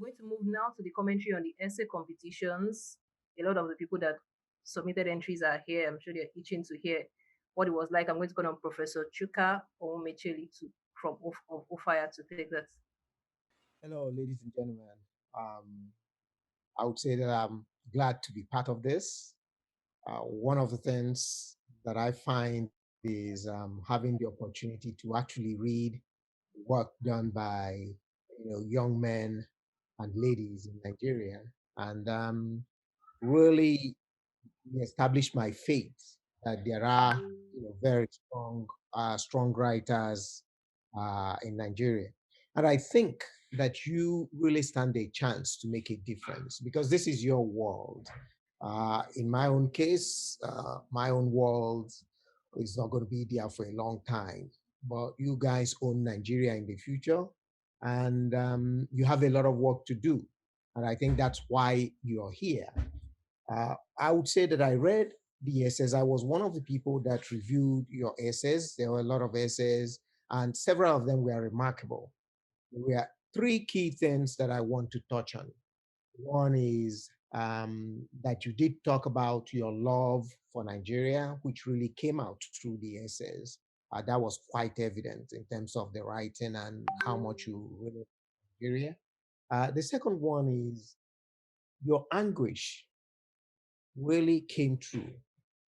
We're going to move now to the commentary on the essay competitions. A lot of the people that submitted entries are here. I'm sure they're itching to hear what it was like. I'm going to call on Professor Chuka Onwumechili from of OFIAR to take that. Hello, ladies and gentlemen. Um, I would say that I'm glad to be part of this. One of the things that I find is having the opportunity to actually read work done by young men and ladies in Nigeria, and really establish my faith that there are very strong writers in Nigeria. And I think that you really stand a chance to make a difference because this is your world. In my own case, my own world is not going to be there for a long time, but you guys own Nigeria in the future, and you have a lot of work to do. And I think that's why you're here. I would say that I read the essays. I was one of the people that reviewed your essays. There were a lot of essays, and several of them were remarkable. There were three key things that I want to touch on. One is that you did talk about your love for Nigeria, which really came out through the essays. That was quite evident in terms of the writing and how much you really love Nigeria. The second one is your anguish really came true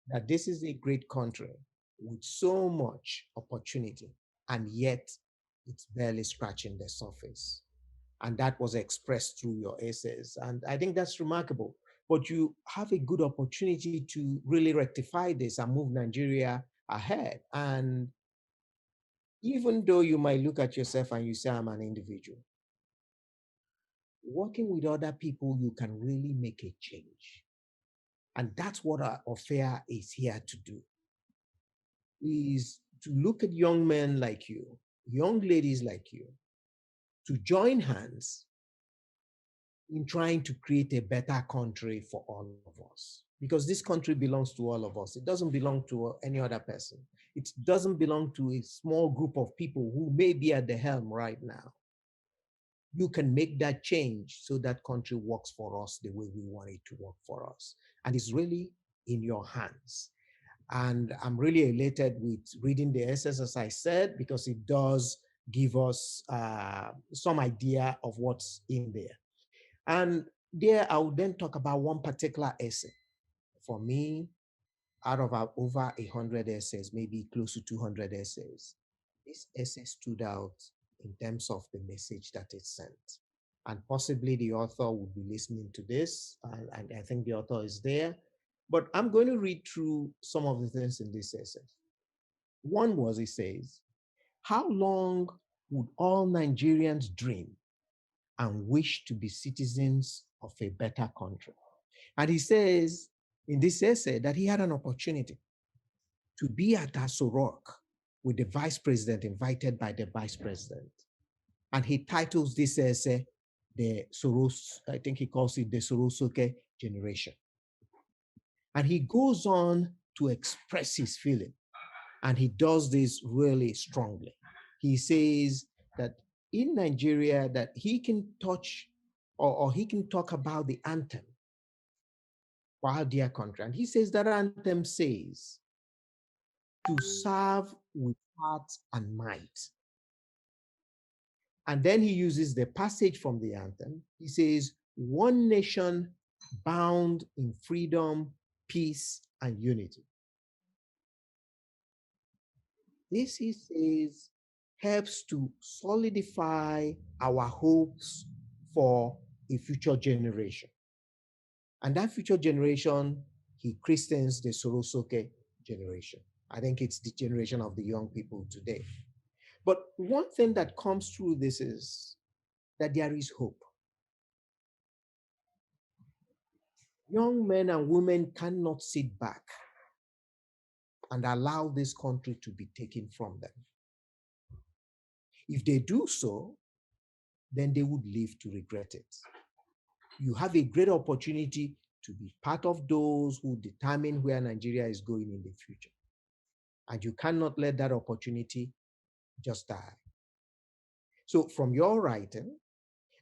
that this is a great country with so much opportunity, and yet it's barely scratching the surface. And that was expressed through your essays. And I think that's remarkable. But you have a good opportunity to really rectify this and move Nigeria ahead. And even though you might look at yourself and you say, I'm an individual, working with other people, you can really make a change. And that's what our affair is here to do, is to look at young men like you, young ladies like you, to join hands in trying to create a better country for all of us. Because this country belongs to all of us. It doesn't belong to any other person. It doesn't belong to a small group of people who may be at the helm right now. You can make that change so that country works for us the way we want it to work for us. And it's really in your hands. And I'm really elated with reading the essays, as I said, because it does give us some idea of what's in there. And there, I will then talk about one particular essay. For me, out of our over 100 essays, maybe close to 200 essays, this essay stood out in terms of the message that it sent. And possibly the author will be listening to this, and I think the author is there. But I'm going to read through some of the things in this essay. One was, it says, how long would all Nigerians dream and wish to be citizens of a better country? And he says in this essay that he had an opportunity to be at Aso with the vice president, invited by the vice president. And he titles this essay, the Soros, I think he calls it the Sorosoke generation. And he goes on to express his feeling. And he does this really strongly. He says that in Nigeria, that he can touch or he can talk about the anthem for our dear country. And he says that anthem says, to serve with heart and might. And then he uses the passage from the anthem. He says, one nation bound in freedom, peace, and unity. This, he says, helps to solidify our hopes for a future generation. And that future generation, he christens the Sorosoke generation. I think it's the generation of the young people today. But one thing that comes through this is that there is hope. Young men and women cannot sit back and allow this country to be taken from them. If they do so, then they would live to regret it. You have a great opportunity to be part of those who determine where Nigeria is going in the future. And you cannot let that opportunity just die. So from your writing,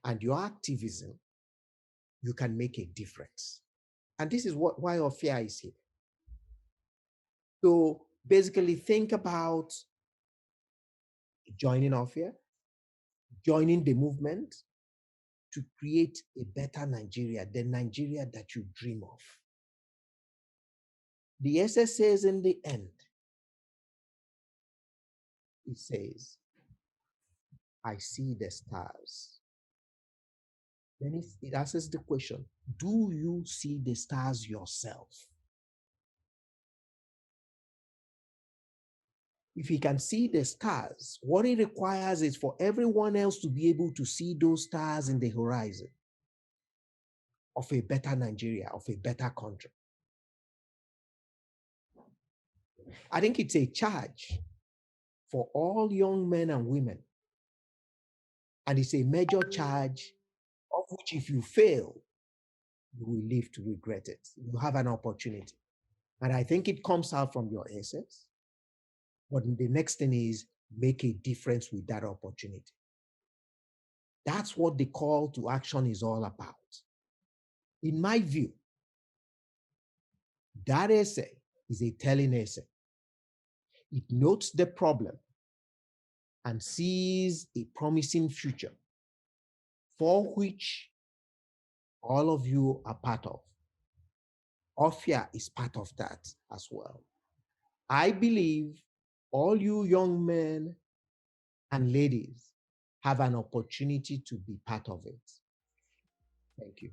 and your activism, you can make a difference. And this is why OFIA is here. So basically, think about joining OFIA, joining the movement to create a better Nigeria, the Nigeria that you dream of. The essay says in the end, it says, I see the stars. Then it asks the question, do you see the stars yourself? If he can see the stars, what it requires is for everyone else to be able to see those stars in the horizon of a better Nigeria, of a better country. I think it's a charge for all young men and women. And it's a major charge of which if you fail, you will live to regret it. You have an opportunity. And I think it comes out from your essays. But the next thing is make a difference with that opportunity. That's what the call to action is all about. In my view, that essay is a telling essay. It notes the problem and sees a promising future for which all of you are part of. OFIA is part of that as well. I believe all you young men and ladies have an opportunity to be part of it. Thank you.